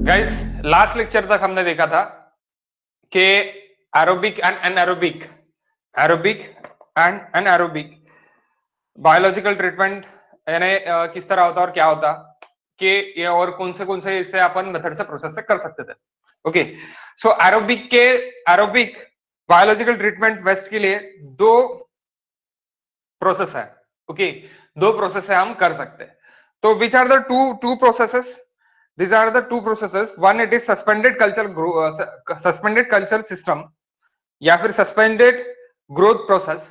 Guys, last lecture तक हमने देखा था कि aerobic and anaerobic, aerobic and anaerobic biological treatment यानी किस तरह होता और क्या होता कि ये और कौन से इससे अपन मेथड से प्रोसेस से कर सकते थे। ओके, सो एरोबिक बायोलॉजिकल ट्रीटमेंट वेस्ट के लिए दो प्रोसेस है। ओके, दो प्रोसेस है हम कर सकते हैं। तो which are the two processes? These are the two processes. One, it is suspended culture system या फिर suspended growth process.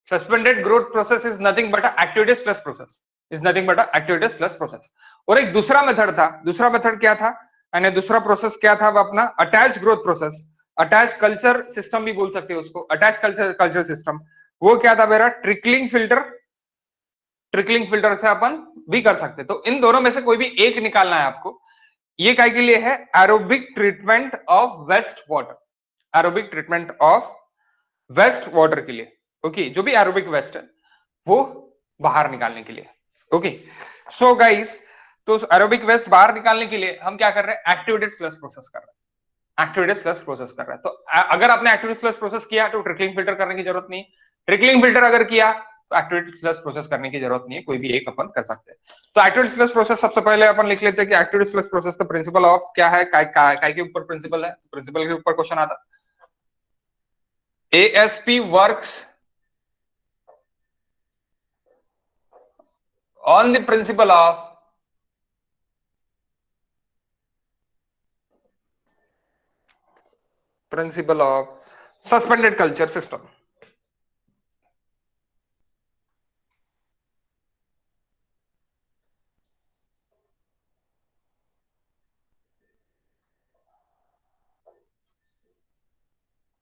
Suspended growth process is nothing but a activity stress process. Is nothing but a activity stress process. और एक दूसरा method था, दूसरा method क्या था यानी दूसरा प्रोसेस क्या था? वो अपना attach growth process, attach culture system भी बोल सकते हो उसको, अटैच कल्चर सिस्टम। वो क्या था मेरा? ट्रिकलिंग फिल्टर, ट्रिकलिंग फिल्टर से अपन भी कर सकते। तो इन दोनों में से कोई भी एक निकालना है आपको। ये काय के लिए है? Aerobic treatment of waste water, aerobic treatment of waste water के लिए। ओके, जो भी एरोबिक वेस्ट है वो बाहर निकालने के लिए। ओके, सो गाइस, तो एरोबिक वेस्ट बाहर निकालने के लिए हम क्या कर रहे हैं? एक्टिवेटेड स्लश प्रोसेस कर रहे हैं, एक्टिवेटेड स्लश प्रोसेस कर रहे हैं। तो अगर आपने एक्टिवेटेड स्लश प्रोसेस किया तो ट्रिकलिंग फिल्टर करने की जरूरत नहीं। ट्रिकलिंग फिल्टर अगर किया तो एक्टिवेटेड स्लश प्रोसेस करने की जरूरत नहीं है, कोई भी एक अपन कर सकते हैं। तो एक्टिवेटेड स्लश प्रोसेस सबसे पहले अपन लिख लेते हैं कि एक्टिवेटेड स्लश प्रोसेस का प्रिंसिपल ऑफ क्या है, काय के ऊपर प्रिंसिपल है, प्रिंसिपल के ऊपर क्वेश्चन आता। ASP works on the principle of suspended culture system.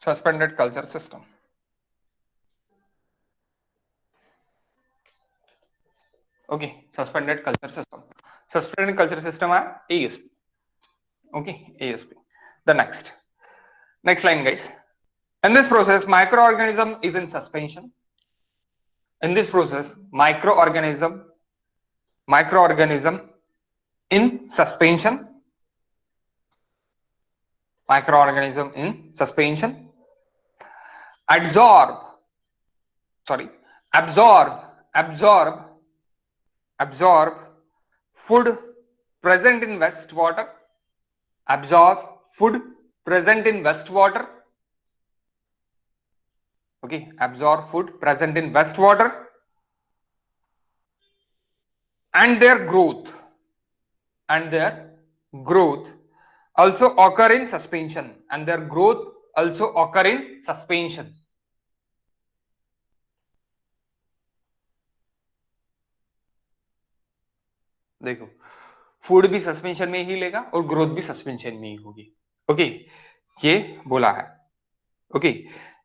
Suspended culture system. Okay, suspended culture system. Suspended culture system है ASP. Okay, ASP. The next line, guys. In this process, microorganism is in suspension. In this process, microorganism in suspension. Microorganism in suspension. Absorb food present in wastewater. Absorb food present in wastewater. Okay, absorb food present in wastewater, and their growth also occur in suspension, and their growth also occur in suspension. देखो, food भी suspension में ही लेगा और growth भी suspension में ही होगी। Okay, ये बोला है। Okay,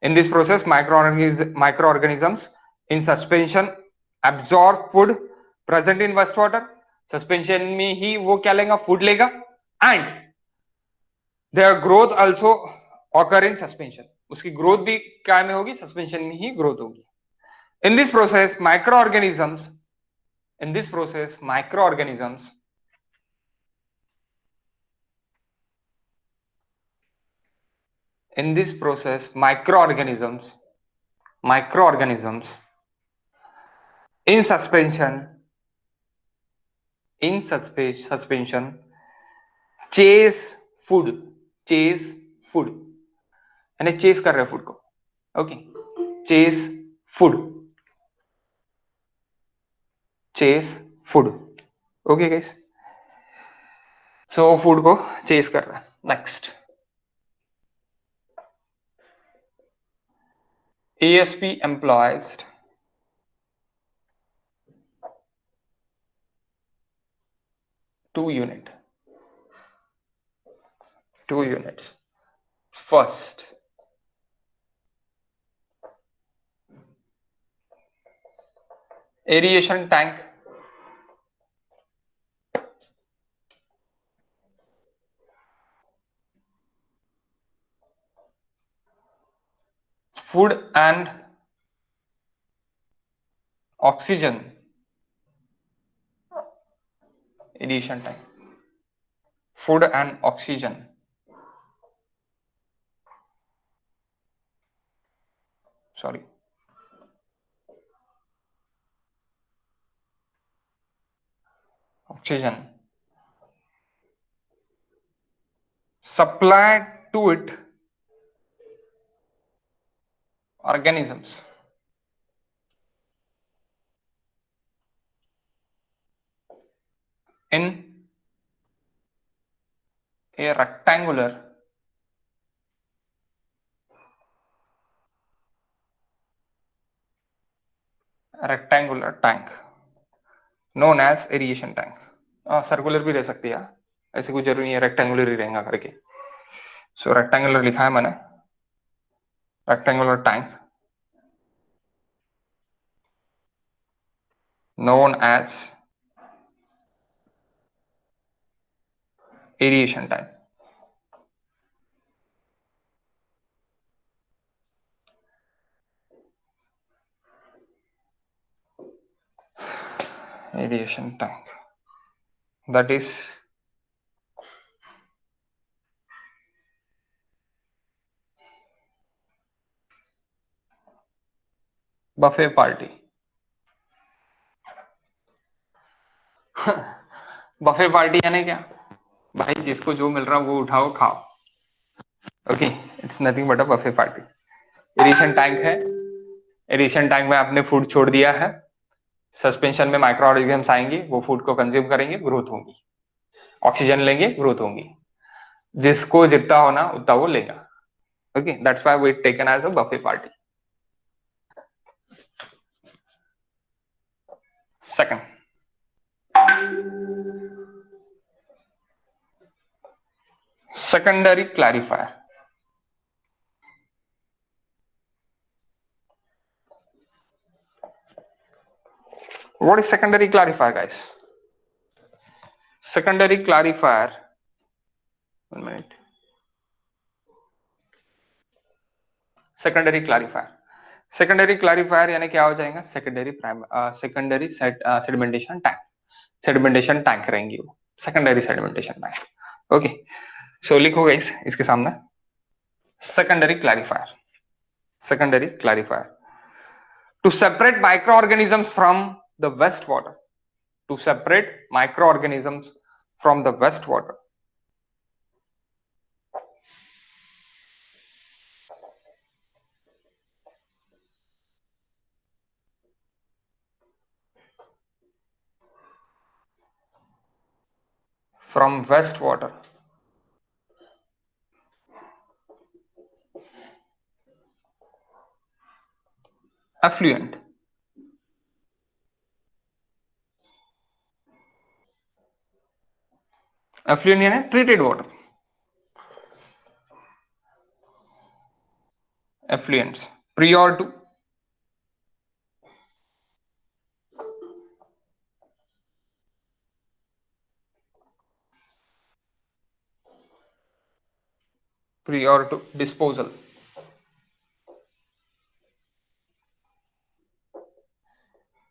in this process microorganisms in suspension absorb food present in wastewater. Suspension में ही वो क्या लेगा? फूड लेगा, and their growth also occur in suspension. उसकी ग्रोथ भी क्या में होगी? सस्पेंशन में ही ग्रोथ होगी। In this process microorganisms in suspension chase food यानी चेस कर रहे हैं फूड को। Okay, chase food. Okay guys, so food को चेस कर रहा है। Next, ASP employs two units. First, aeration tank. Food and oxygen aeration tank. food and oxygen. Sorry. Oxygen supplied to it organisms in a rectangular tank known as aeration tank. Circular भी रह सकती है, ऐसे कोई जरूरी नहीं है rectangular ही रहेगा करके. सो रेक्टेंगुलर लिखा है मैंने, rectangular tank known as aeration tank. Aeration tank, that is buffet party. Buffet party यानी क्या भाई, जिसको जो मिल रहा है वो उठाओ खाओ. Okay, it's nothing but a buffet party. Aeration tank है, एरिएशन टैंक में आपने फूड छोड़ दिया है, सस्पेंशन में माइक्रो ऑर्गेनिजम्स आएंगे, वो फूड को कंज्यूम करेंगे, ग्रोथ होगी, ऑक्सीजन लेंगे, ग्रोथ होगी, जिसको जितना होना उतना वो लेगा. Okay, that's why we taken as a buffet party. Second, secondary clarifier. What is secondary clarifier, guys? Secondary clarifier, 1 minute. Secondary clarifier यानी क्या हो जाएगा, secondary sedimentation tank. Sedimentation tank रहेंगी वो, सेकेंडरी सेडिमेंटेशन टैंक. ओके, सो लिखो guys इसके सामने secondary clarifier. Secondary clarifier to separate microorganisms from the wastewater. To separate microorganisms from the wastewater. From wastewater. Effluent. Effluent यानी treated water. Effluents prior to disposal.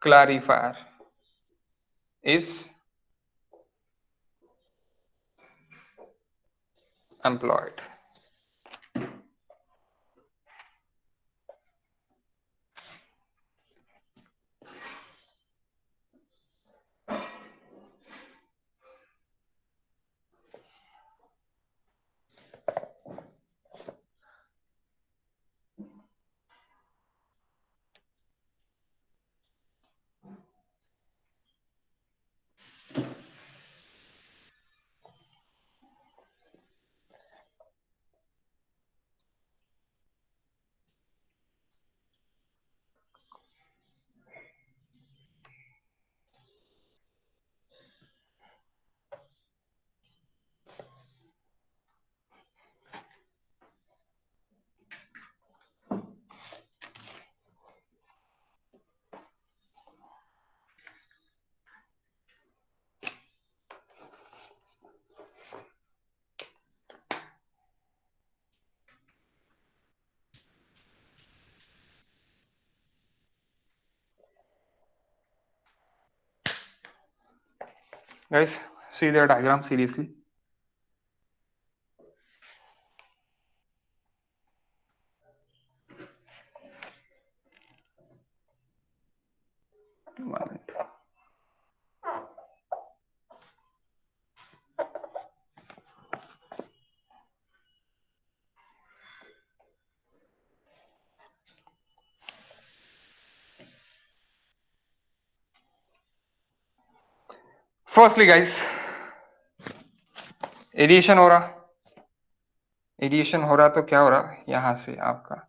Clarifier is employed. Guys, see the diagram seriously. Firstly guys, addition हो रहा, addition हो रहा तो क्या हो रहा, यहां से आपका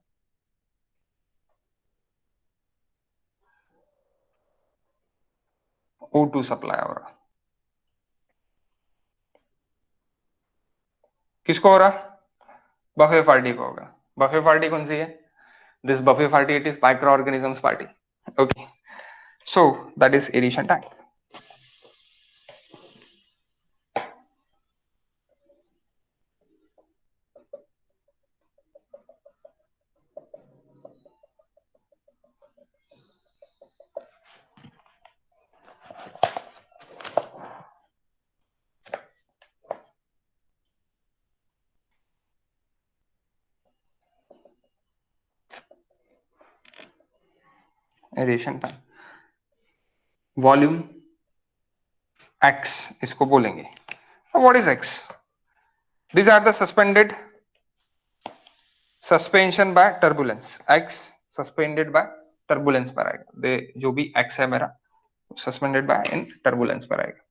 O2 सप्लाई हो रहा, किसको हो रहा, बफे पार्टी को होगा। बफे पार्टी कौन सी है, this buffet party, it is micro organisms party. Okay, so that is addition tank. Addition tank, volume x इसको बोलेंगे। What is x, these are the suspended suspension by turbulence, x suspended by turbulence पर आएगा, दे जो भी x है मेरा suspended by in turbulence पर आएगा।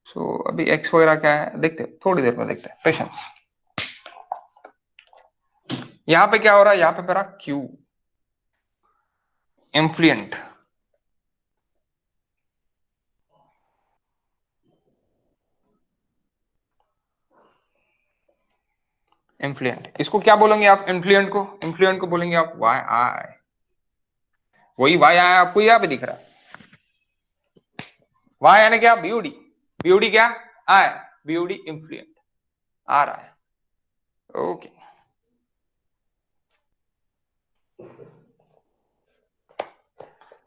सो अभी x वगैरह क्या है देखते हैं, थोड़ी देर में देखते हैं, पेशेंस। यहां पे क्या हो रहा है, यहां पे मेरा q इन्फ्लुएंट, इन्फ्लुएंट, इसको क्या बोलेंगे आप, इन्फ्लुएंट को, इन्फ्लुएंट को बोलेंगे आप वाई आई, वही वाई आई आपको यहाँ पे दिख रहा है, वाई यानी क्या, बीओडी, बीओडी क्या, आई, बीओडी इन्फ्लुएंट आ रहा है। ओके,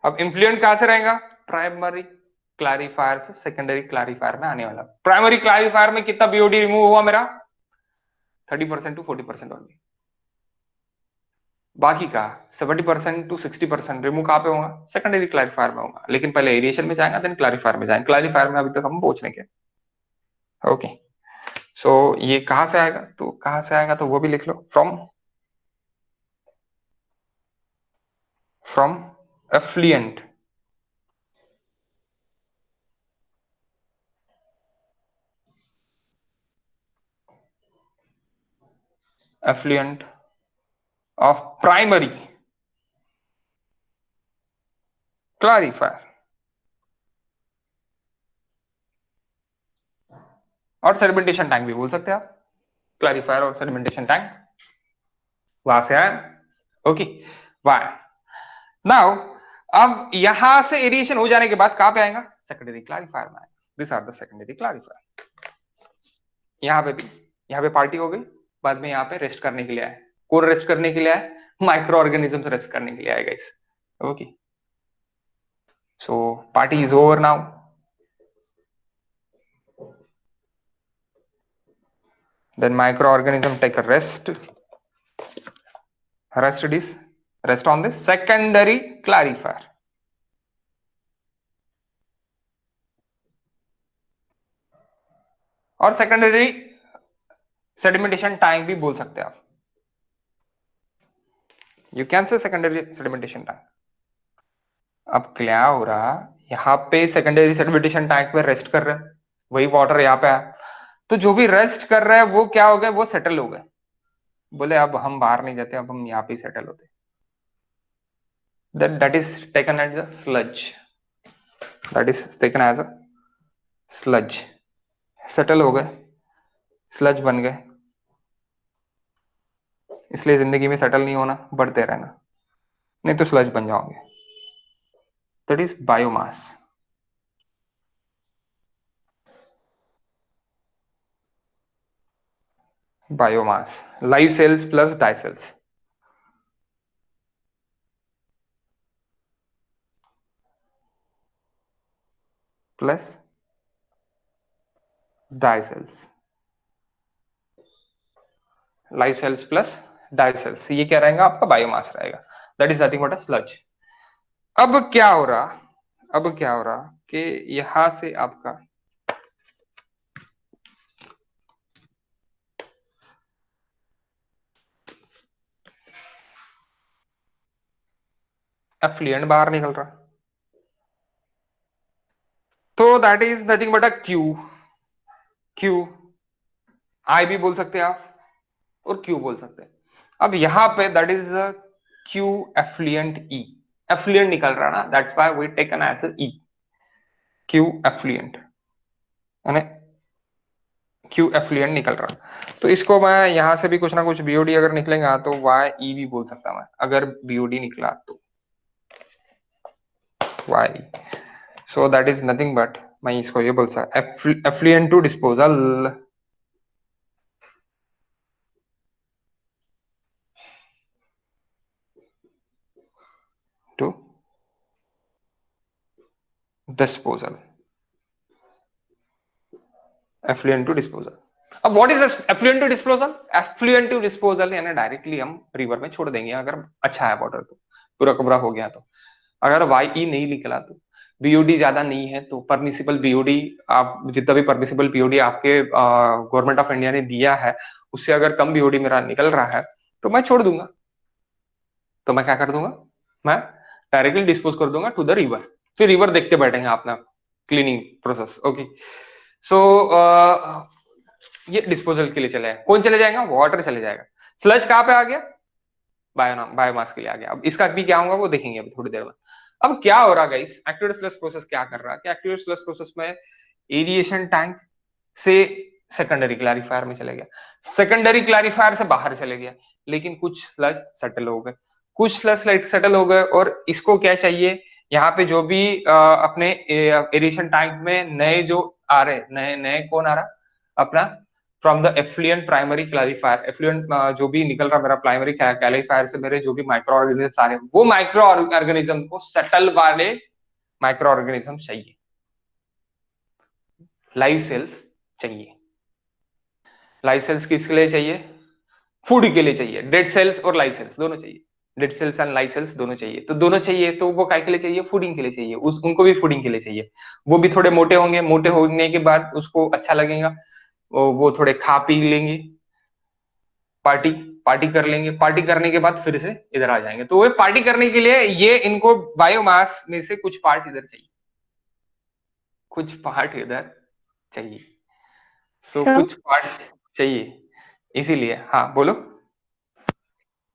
अब इन्फ्लुएंट कहां से रहेगा, प्राइमरी क्लैरिफायर से सेकेंडरी क्लैरिफायर में आने वाला। प्राइमरी क्लैरिफायर में कितना बीओडी रिमूव हुआ मेरा, 30% टू 40% ओनली, बाकी का 70% टू 60% रिमूव कहां पे होगा, सेकेंडरी क्लैरिफायर में होगा। लेकिन पहले एरिएशन में जाएगा, देन क्लैरिफायर में जाएंगे, क्लैरिफायर में अभी तक हम पहुंचने के। ओके, सो ये कहां से आएगा, तो कहां से आएगा तो वो भी लिख लो, from effluent, effluent of primary clarifier, और सेडिमेंटेशन टैंक भी बोल सकते हैं आप, क्लैरिफायर और सेडिमेंटेशन टैंक वहां से आया। ओके, वाई नाउ, अब यहां से एरिएशन हो जाने के बाद कहां पे आएगा, सेकेंडरी क्लैरिफायर में आएगा। This are the secondary clarifier. यहां पे भी, यहां पे पार्टी हो गई, बाद में यहां पे रेस्ट करने के लिए आए, कौन रेस्ट करने के लिए आए, माइक्रो ऑर्गेनिजम्स रेस्ट करने के लिए आए guys. Okay, so party is over now, then microorganism take a rest, rest on the secondary clarifier, और सेकेंडरी सेडिमेंटेशन टैंक भी बोल सकते हैं आप, you can say secondary sedimentation tank. अब क्या हो रहा, यहाँ पे सेकेंडरी सेडिमेंटेशन टैंक में रेस्ट कर रहे हैं, वही वाटर यहाँ पे है, तो जो भी रेस्ट कर रहे हैं वो क्या हो गए, वो सेटल हो गए, बोले अब हम बाहर नहीं जाते, अब हम यहाँ पे सेटल होते, that is taken as a sludge, that is taken as a sludge, settle हो गए, स्लज बन गए। इसलिए जिंदगी में सेटल नहीं होना, बढ़ते रहना, नहीं तो स्लज बन जाओगे। That is biomass, biomass, live cells plus die cells, plus die cells, live cells plus die cells, ये क्या रहेगा आपका, बायोमास रहेगा। That is nothing but a sludge. अब क्या हो रहा, अब क्या हो रहा कि यहां से आपका एफ्लुएंट बाहर निकल रहा, तो that is nothing but a Q. Q I भी बोल सकते हैं आप और क्यू बोल सकते हैं। अब यहां पे that is Q effluent E, effluent निकल रहा ना, that's why we take an answer E, Q effluent यानी क्यू एफ्लुएंट निकल रहा। तो इसको मैं यहां से भी कुछ ना कुछ बीओडी अगर निकलेगा तो वाई ई भी बोल सकता मैं, अगर बीओडी निकला तो Y. So that is nothing but, मैं इसको ये बोल सकता effluent to disposal, to disposal, effluent to disposal. अब what is effluent to disposal? Effluent to disposal यानी डायरेक्टली हम रिवर में छोड़ देंगे अगर अच्छा है वाटर तो, पूरा कबरा हो गया तो। अगर वाई ई नहीं निकला तो, बीओडी ज्यादा नहीं है तो परमिसिबल बीओडी, आप जितना भी परमिसिबल बीओडी आपके गवर्नमेंट ऑफ इंडिया ने दिया है उससे अगर कम बीओडी मेरा निकल रहा है तो मैं छोड़ दूंगा। तो मैं क्या कर दूंगा, मैं डायरेक्टली डिस्पोज कर दूंगा टू द रिवर, फिर रिवर देखते बैठेंगे अपना क्लीनिंग प्रोसेस। ओके, सो ये डिस्पोजल के लिए चले जाएगा। कौन चले जाएगा? वाटर चले जाएगा। स्लज कहाँ पे आ गया? बायोमास के लिए आ गया। अब इसका भी क्या होगा वो देखेंगे अभी थोड़ी देर में। अब क्या हो रहा गाइस, एक्टिवेटेड स्लज प्रोसेस क्या कर रहा है कि एक्टिवेटेड स्लज प्रोसेस में एरिएशन टैंक से सेकेंडरी क्लैरिफायर में चले गया, सेकेंडरी क्लैरिफायर से बाहर चले गया, लेकिन कुछ स्लज सेटल हो गए, कुछ स्लज सेटल हो गए। और इसको क्या चाहिए, यहाँ पे जो भी अपने एरिएशन टैंक में नए जो आ रहे, नए नए कौन आ रहा अपना, from the effluent primary clarifier, effluent जो भी निकल रहा मेरा प्राइमरी क्लैरिफायर से, मेरे जो भी माइक्रो ऑर्गेनिज्म आ रहे हैं वो माइक्रो ऑर्गेनिज्म को सेटल वाले माइक्रो ऑर्गेनिज्म चाहिए, लाइव सेल्स चाहिए। लाइव सेल्स किसके लिए चाहिए? फूड के लिए चाहिए। डेड सेल्स और लाइव सेल्स दोनों चाहिए, dead cells and live cells दोनों चाहिए। तो दोनों चाहिए तो वो काय के लिए चाहिए? फूडिंग के लिए चाहिए, उस उनको भी फूडिंग के लिए चाहिए। वो भी थोड़े मोटे होंगे, मोटे होने के बाद उसको अच्छा लगेगा, वो थोड़े खा पी लेंगे, पार्टी पार्टी कर लेंगे, पार्टी करने के बाद फिर से इधर आ जाएंगे। तो वो पार्टी करने के लिए ये इनको बायोमास में से कुछ पार्ट इधर चाहिए, कुछ पार्ट इधर चाहिए। सो सर कुछ पार्ट चाहिए, इसीलिए। हाँ बोलो।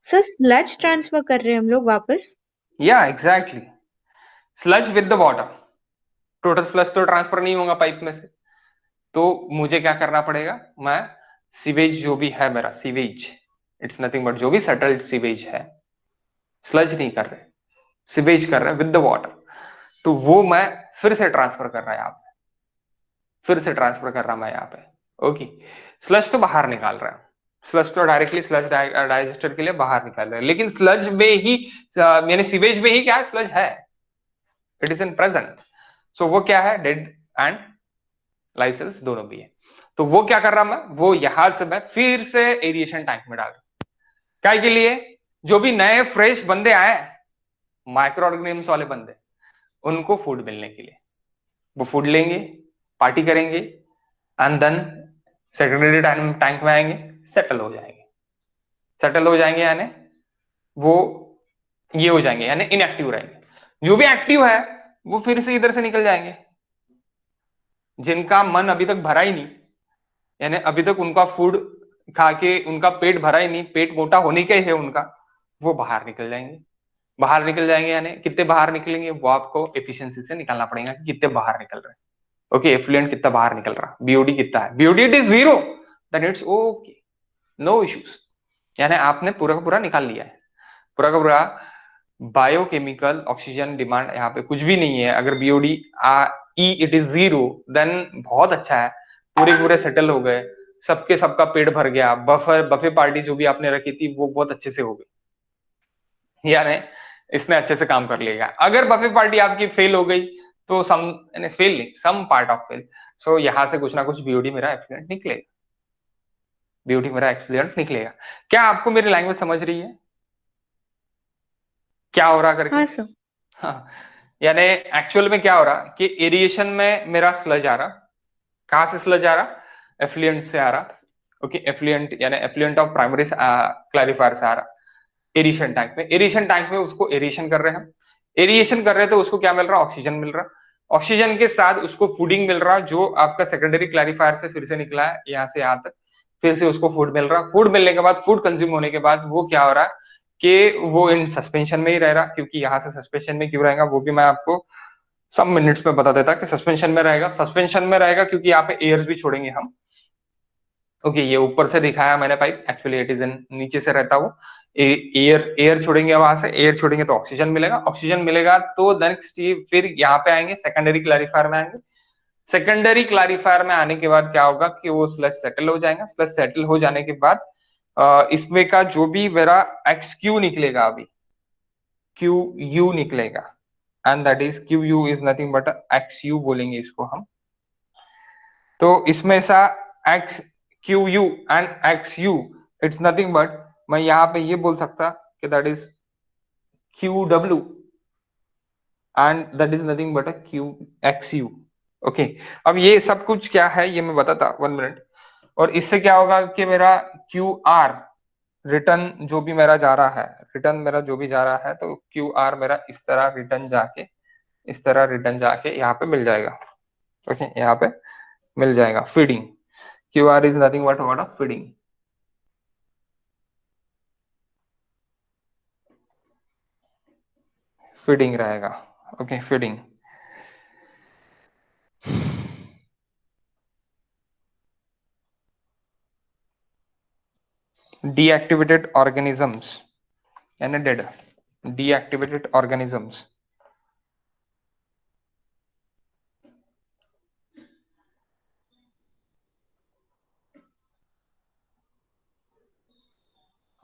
सर स्लज ट्रांसफर कर रहे हैं हम लोग वापस। या exactly, sludge with the water. Total sludge तो ट्रांसफर नहीं होगा पाइप में से, तो मुझे क्या करना पड़ेगा, मैं सीवेज जो भी है मेरा सीवेज, इट्स नथिंग बट जो भी सेटल्ड सीवेज है, स्लज नहीं कर रहे, सीवेज कर रहे विद द वाटर, तो वो मैं फिर से ट्रांसफर कर रहा है यहाँ पे, फिर से ट्रांसफर कर रहा मैं यहाँ पे। ओके, स्लज तो बाहर निकाल रहा है, स्लज तो डायरेक्टली स्लज डाइजेस्टर के लिए बाहर निकाल रहा है, लेकिन स्लज में ही यानी सीवेज में ही क्या है, स्लज है, इट इज इन प्रेजेंट। सो वो क्या है, डेड एंड लाइव सेल्स दोनों भी है। तो वो क्या कर रहा मैं, वो यहां से मैं फिर से एरिएशन टैंक में डाल रहा हूं। क्या के लिए? जो भी नए फ्रेश बंदे आए, माइक्रो ऑर्गेनिज्म वाले बंदे, उनको फूड मिलने के लिए, वो फूड लेंगे, पार्टी करेंगे एंड देन सेकेंडरी टैंक में आएंगे, सेटल हो जाएंगे, सेटल हो जाएंगे यानी वो ये हो जाएंगे यानी इनएक्टिव रहेंगे। जो भी एक्टिव है वो फिर से इधर से निकल जाएंगे, जिनका मन अभी तक भरा ही नहीं, यानी अभी तक उनका फूड खा के उनका पेट भरा ही नहीं, पेट मोटा होने का ही है उनका, वो बाहर निकल जाएंगे। बाहर निकल जाएंगे यानी कितने बाहर निकलेंगे वो आपको एफिशिएंसी से निकालना पड़ेगा कि कितने बाहर निकल रहे हैं। ओके, एफ्लुएंट कितना बाहर निकल रहा, बीओडी कितना है, BOD it is zero, then it's okay, no issues, यानी आपने पूरा का पूरा निकाल लिया है, पूरा का पूरा। बायोकेमिकल ऑक्सीजन डिमांड यहाँ पे कुछ भी नहीं है, अगर BOD E it is zero, then बहुत अच्छा है, पूरे पूरे सेटल हो गए, सबके सबका पेट भर गया, बफे पार्टी जो भी आपने रखी थी वो बहुत अच्छे से हो गई, यानी इसने अच्छे से काम कर लिया। अगर बफे पार्टी आपकी फेल हो गई तो सम, फेल नहीं, सम पार्ट ऑफ फेल, सो यहां से कुछ ना कुछ बीओडी मेरा एक्सीडेंट निकलेगा, बीओडी मेरा एक्सीडेंट निकलेगा। क्या आपको मेरी लैंग्वेज समझ रही है क्या हो रहा करके? हाँ सर। हाँ, यानी एक्चुअल में क्या हो रहा कि एरिएशन में मेरा स्लज आ रहा, कहां से स्लज आ रहा, एफ्लुएंट से आ रहा। ओके, एफ्लुएंट यानी एफ्लुएंट ऑफ प्राइमरी क्लैरिफायर से आ रहा एरिएशन टैंक में। एरिएशन टैंक में उसको एरिएशन कर रहे हैं हम। एरिएशन कर रहे हैं तो उसको क्या मिल रहा, ऑक्सीजन मिल रहा। ऑक्सीजन के साथ उसको फूडिंग मिल रहा, जो आपका सेकेंडरी क्लैरिफायर से फिर से निकला है यहाँ से यहाँ तक, फिर से उसको फूड मिल रहा। फूड मिलने के बाद, फूड कंज्यूम होने के बाद वो क्या हो रहा है कि वो इन सस्पेंशन में ही रह रहा। क्योंकि यहाँ से सस्पेंशन में क्यों रहेगा वो भी मैं आपको सब मिनट्स में बता देता कि सस्पेंशन में रहेगा। सस्पेंशन में रहेगा क्योंकि यहाँ पे एयर्स भी छोड़ेंगे हम। ओके, ये ऊपर से दिखाया मैंने पाइप, एक्चुअली इट इज इन नीचे से रहता वो। एयर एयर छोड़ेंगे, वहां से एयर छोड़ेंगे तो ऑक्सीजन मिलेगा। ऑक्सीजन मिलेगा तो नेक्स्ट ये फिर यहाँ पे आएंगे, सेकेंडरी क्लैरिफायर में आएंगे। सेकेंडरी क्लैरिफायर में आने के बाद क्या होगा कि वो स्लज सेटल हो जाएगा। स्लज सेटल हो जाने के बाद इसमें का जो भी मेरा एक्स क्यू निकलेगा, अभी क्यू यू निकलेगा, and that is Q U is nothing but x you बोलेंगे इसको हम। तो इसमें सा x Q U and x you, it's nothing but, मैं यहाँ पे ये बोल सकता कि that is Q W and that is nothing but a Q x you. Okay, अब ये सब कुछ क्या है ये मैं बताता 1 मिनट। और इससे क्या होगा कि मेरा क्यू आर रिटर्न जो भी मेरा जा रहा है, रिटर्न मेरा जो भी जा रहा है, तो क्यू आर मेरा इस तरह रिटर्न जाके, इस तरह रिटर्न जाके यहाँ पे मिल जाएगा। ओके, यहाँ पे मिल जाएगा feeding. Q R is nothing but what, a feeding. Feeding रहेगा। Okay, feeding. डीएक्टिवेटेड ऑर्गेनिजम्स यानी dead, deactivated organisms,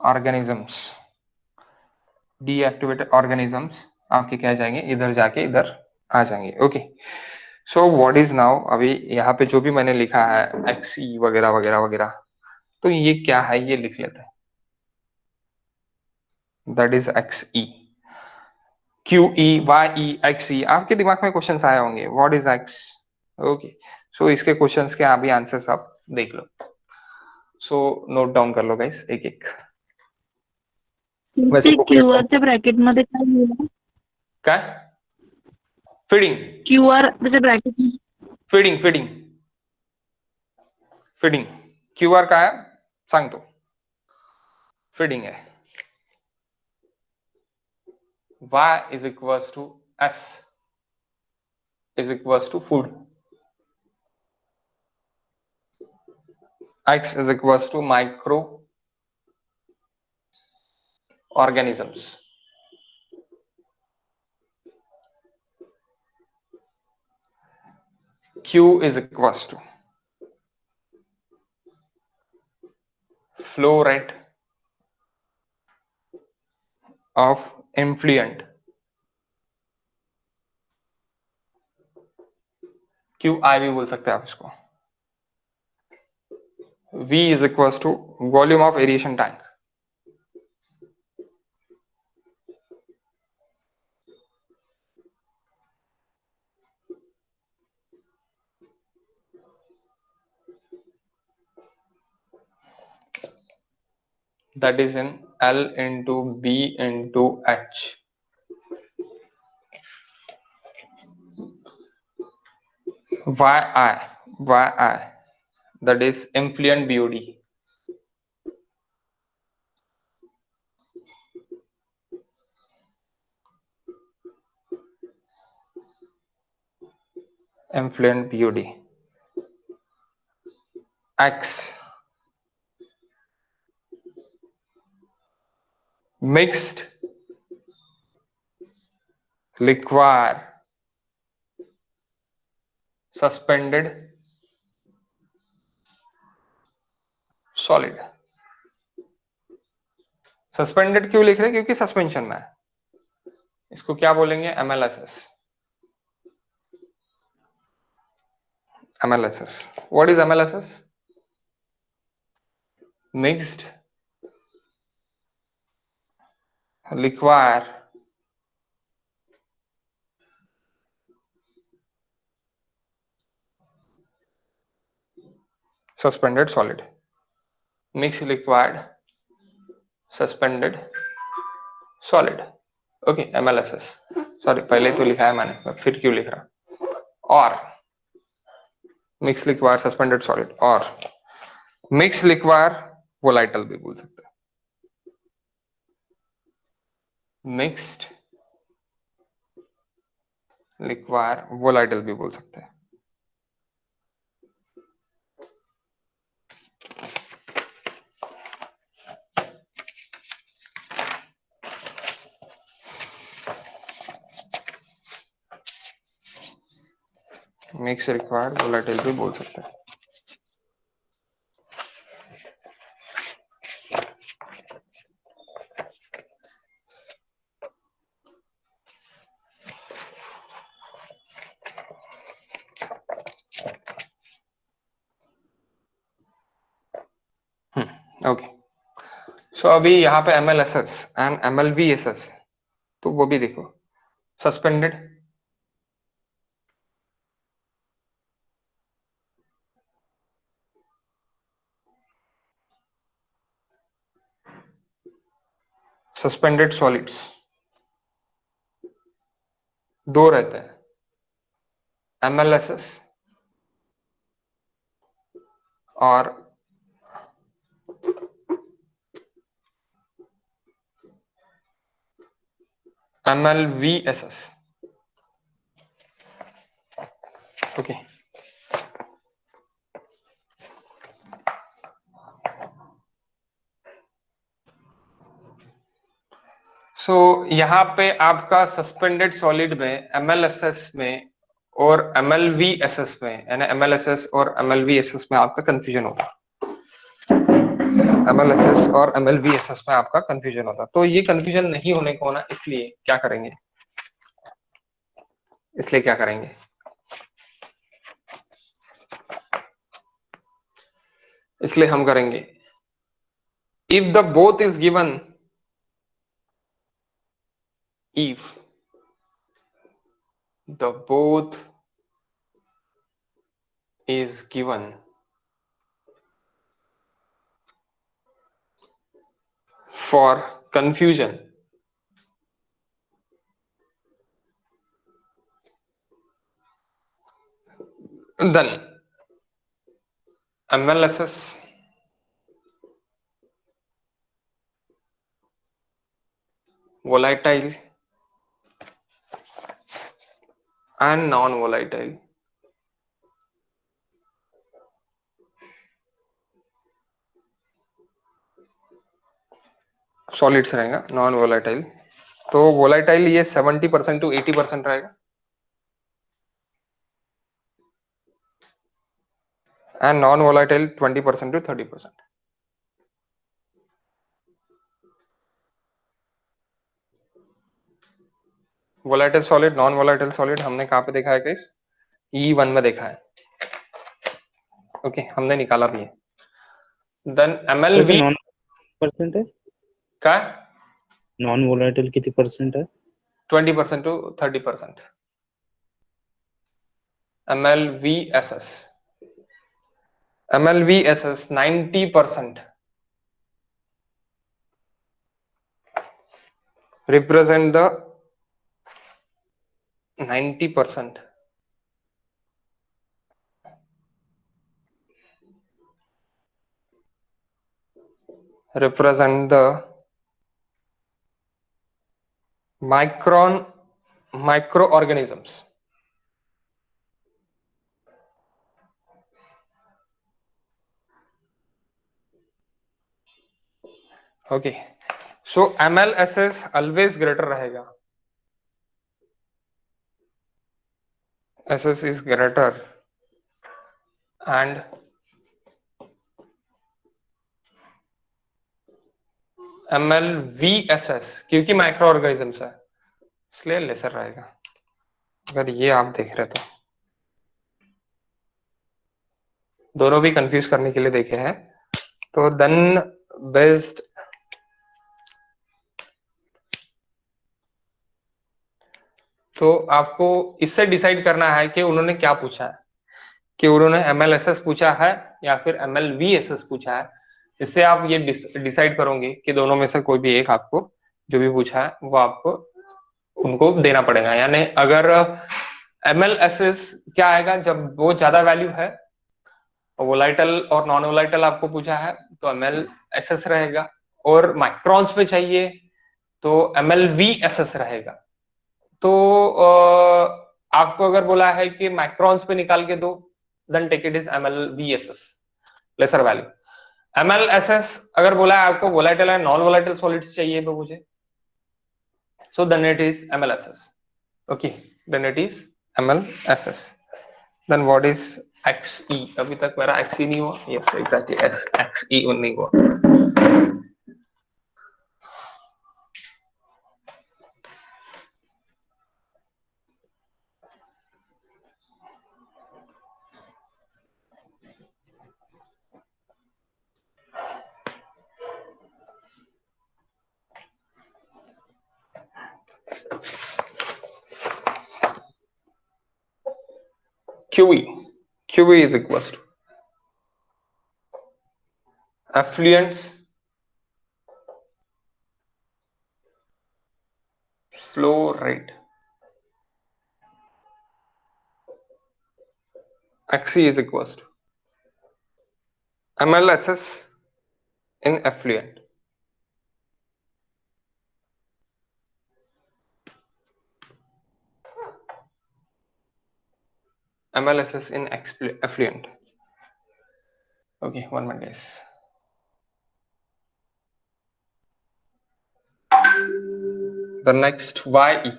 organisms, deactivated organisms आपके क्या जाएंगे, इधर जाके इधर आ जाएंगे। Okay, so what is now, अभी यहाँ पे जो भी मैंने लिखा है एक्सी वगैरह वगैरह वगैरह, तो ये क्या है ये लिख लेते हैं। That is X E, Q E, Y E, X E. आपके दिमाग में क्वेश्चन आए होंगे what is X. Okay, so इसके क्वेश्चंस के अभी आंसर्स आप देख लो। सो नोट डाउन कर लो गाइस एक एक। वैसे क्यूआर च्या ब्रॅकेट मध्ये काय लिहिलं, काय, फीडिंग, क्यूआर त्याच्या bracket feeding, feeding, feeding. Q are काय आहे सांगतो, फीडिंग है। y is equals to s is equals to food, x is equals to micro organisms, q is equals to flow rate of influent, Q I भी बोल सकते हैं आप इसको। v is equals to volume of aeration tank, that is in L into B into H, yi that is influent BOD, influent BOD, x mixed liquor suspended solid. Suspended क्यों लिख रहे हैं, क्योंकि सस्पेंशन में है। इसको क्या बोलेंगे, MLSS, MLSS. What is MLSS, mixed liquor suspended solid, mixed liquid, suspended solid. Okay, MLSS, sorry पहले तो लिखा है मैंने, फिर क्यों लिख रहा। और मिक्स लिक्विड, सस्पेंडेड सॉलिड, और मिक्स लिक्विड वोलाइटल भी बोल सकते हैं, मिक्स्ड लिक्विड वोलाइटल भी बोल सकते हैं। मिक्स लिक्विड वोलाइटल भी बोल सकते हैं। ओके, सो अभी यहाँ पे MLSS एंड MLVSS, तो वो भी देखो। सस्पेंडेड, सस्पेंडेड सॉलिड्स दो रहते हैं, MLSS और MLVSS। ओके, सो यहाँ पे आपका सस्पेंडेड सॉलिड में, MLSS में और MLVSS में, यानी MLSS और MLVSS में आपका कंफ्यूजन होगा। MLSS और MLVSS में आपका कंफ्यूजन होता, तो ये कंफ्यूजन नहीं होने को ना, इसलिए क्या करेंगे, इसलिए हम करेंगे, if the both is given, if the both is given for confusion, then MLSS volatile and non-volatile solids रहेगा, नॉन वोलाटाइल। तो वोलाटाइल ये 70% to 80% रहेगा, and non volatile 20% to 30%। Volatile solid, non volatile solid हमने कहाँ पे देखा है guys, E1 में देखा है। ओके, हमने निकाला भी है। देन MLV नॉन परसेंट है, का नॉन वोलाटाइल किती परसेंट है, 20% to 30%। MLVSS 90% represent the 90% represent the microorganisms। Okay, so MLSS always greater रहेगा, SS is greater and MLVSS क्योंकि माइक्रो ऑर्गेनिजम्स है इसलिए लेसर रहेगा। अगर ये आप देख रहे तो दोनों भी कंफ्यूज करने के लिए देखे हैं, तो देन बेस्ड तो आपको इससे डिसाइड करना है कि उन्होंने क्या पूछा है, कि उन्होंने MLSS पूछा है या फिर MLVSS पूछा है, इससे आप ये डिसाइड करोगे कि दोनों में से कोई भी एक आपको जो भी पूछा है वो आपको उनको देना पड़ेगा। यानी अगर MLSS क्या आएगा, जब वो ज्यादा वैल्यू है, वोलाइटल और नॉन वोलाइटल आपको पूछा है तो MLSS रहेगा, और माइक्रॉन्स पे चाहिए तो MLVSS रहेगा। तो आपको अगर बोला है कि माइक्रॉन्स पे निकाल के दो, then take it is MLVSS, lesser value. MLSS अगर बोला है आपको volatile and non volatile solids चाहिए तो मुझे, so then it is MLSS. Okay, then it is MLSS. Then what is XE? अभी तक मेरा XE नहीं हुआ। Yes, exactly, XE नहीं हुआ। QE is equals to effluents flow rate. XE is equals to MLSS in effluent. MLSS in effluent. Okay, 1 minute guys. The next YE.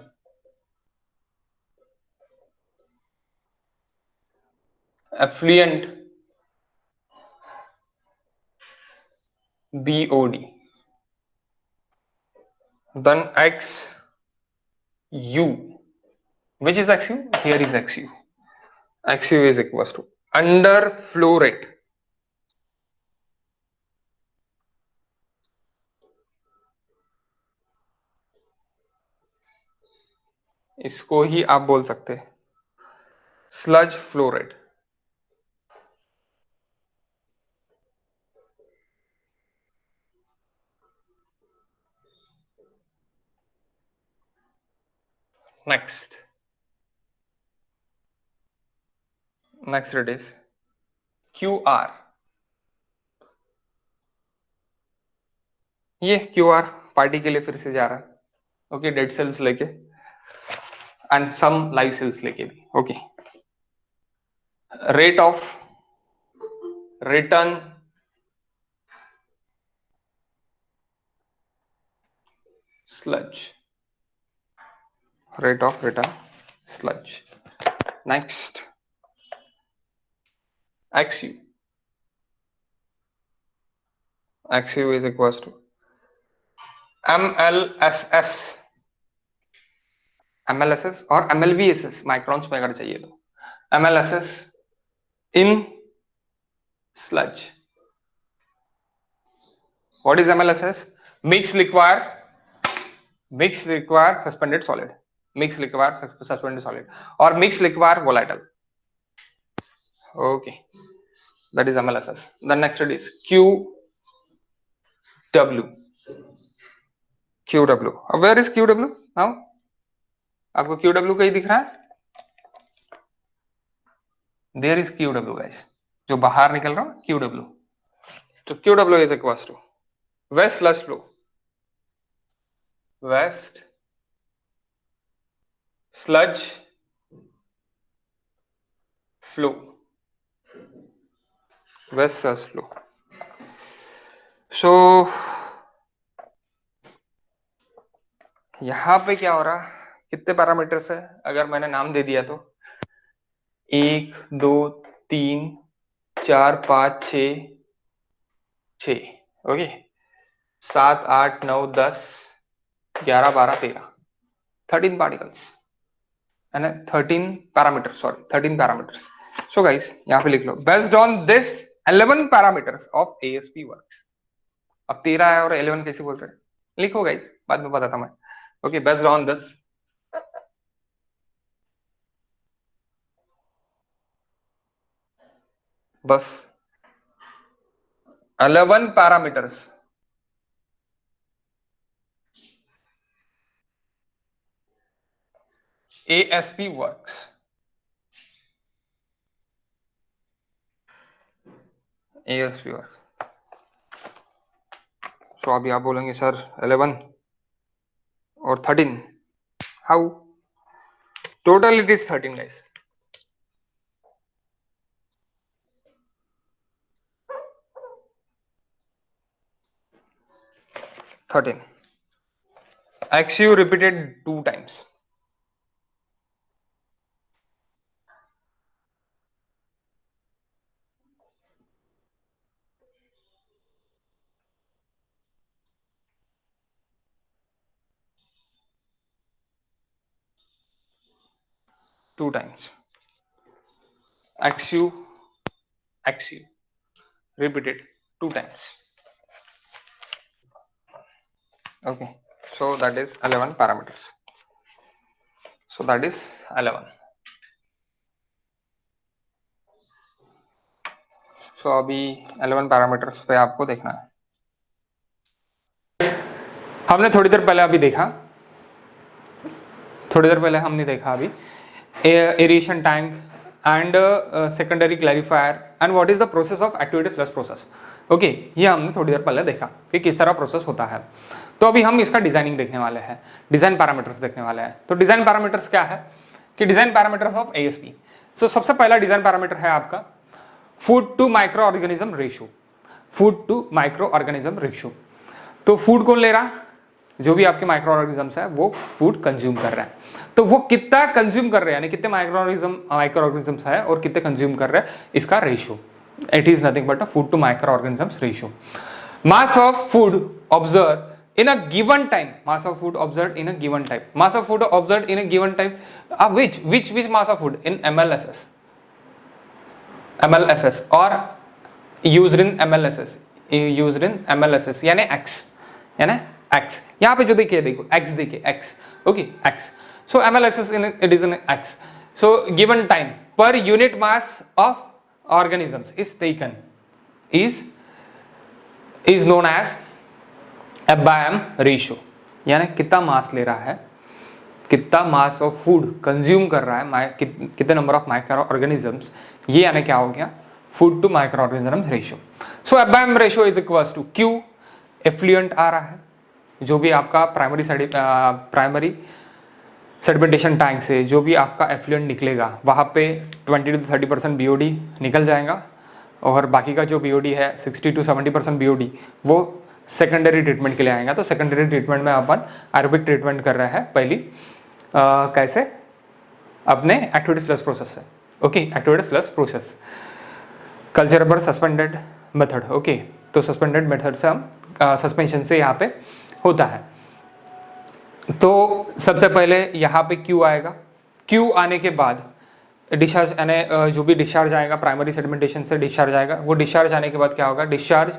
Effluent BOD. Then XU. Which is XU? Here is XU. XU is equals to under flow rate. इसको ही आप बोल सकते हैं sludge flow rate. Next it is QR. ये QR party के लिए फिर से जा रहा है। ओके, डेड सेल्स लेके एंड सम लाइव सेल्स लेके भी। Okay, rate of return sludge. Rate of return sludge. Next, XU. XU is equals to MLSS. MLSS और MLVSS माइक्रॉन्स में अगर चाहिए तो MLSS in sludge. What is MLSS? Mixed liquid suspended solid. Mixed liquid suspended solid or mixed liquid volatile. Okay, that is MLSS. The next it is QW. QW. Where is QW now? आपको QW कहीं दिख रहा है? There is QW guys. जो बाहर निकल रहा है QW. तो QW is equals to west sludge flow. West sludge flow. West sludge flow. So यहां पे क्या हो रहा, कितने पैरामीटर्स है? अगर मैंने नाम दे दिया तो 1 2 3 4 5 6 ओके, 7 8 9 10 11 12 13 13 पार्टिकल्स है ना, 13 parameters, sorry 13 parameters. So guys यहां पे लिख लो based on this 11 parameters of ASP works. अब 13 है और 11 कैसे बोल रहे हैं, लिखो गाइस, बाद में बताता मैं। ओके, बेस्ड ऑन दिस बस 11 parameters. ASP works। ASP works। तो अभी आप बोलेंगे सर 11 और 13 how? Total it is 13 guys. XU repeated 2 times। XU repeated 2 times। Okay, so that is 11 parameters। So that is 11। So अभी 11 पैरामीटर्स पे आपको देखना है। हमने थोड़ी देर पहले हमने देखा अभी aeration tank and secondary clarifier and what is the process of activities plus process. Okay, ये हमने थोड़ी देर पहले देखा कि किस तरह प्रोसेस होता है। तो अभी हम इसका डिजाइनिंग देखने वाले हैं, डिजाइन पैरामीटर्स देखने वाले हैं। तो डिजाइन पैरामीटर्स क्या है कि design parameters of ASP. So सबसे पहला डिजाइन पैरामीटर है आपका food to micro organism ratio. Food to micro organism ratio, तो फूड कौन ले रहा है? जो भी आपके माइक्रो ऑर्गेनिजम्स है वो फूड कंज्यूम कर रहे हैं। तो वो कितना कंज्यूम कर रहे हैं, यानी कितने माइक्रो ऑर्गेनिजम्स है और कितने कंज्यूम कर रहे हैं, इसका ratio. It is nothing but a food to micro organisms ratio. Mass of food observe in a given time, mass of food observed in a given time, mass of food observed in a given time, which mass of food in MLSS or used in MLSS यानी x यहाँ पे जो देखिए, देखो x देखिए x, okay x, so MLSS it is in x, so given time per unit mass of organisms is taken is known as F/m ratio, यानी कितना मास ले रहा है, कितना मास ऑफ फूड कंज्यूम कर रहा है, कितने नंबर ऑफ माइक्रो ऑर्गेनिजम्स, ये यानी क्या हो गया, food to micro organisms ratio. So F/m ratio is equals to Q, effluent आ रहा है, जो भी आपका प्राइमरी सेडिमेंटेशन टैंक से जो भी आपका एफ्लुएंट निकलेगा वहाँ पे 20 to 30% BOD निकल जाएगा, और बाकी का जो BOD है 60 to 70% BOD वो सेकेंडरी ट्रीटमेंट के लिए आएगा। तो सेकेंडरी ट्रीटमेंट में अपन एरोबिक ट्रीटमेंट कर रहे हैं पहली कैसे, अपने एक्टिविटीज प्लस प्रोसेस से। Okay, activities plus process culture पर सस्पेंडेड मेथड। ओके, तो सस्पेंडेड मेथड से हम सस्पेंशन से यहाँ पे होता है। तो सबसे पहले यहाँ पे Q आएगा, Q आने के बाद डिस्चार्ज, यानी जो भी डिस्चार्ज आएगा प्राइमरी सेडिमेंटेशन से डिस्चार्ज आएगा, वो डिस्चार्ज आने के बाद क्या होगा, डिस्चार्ज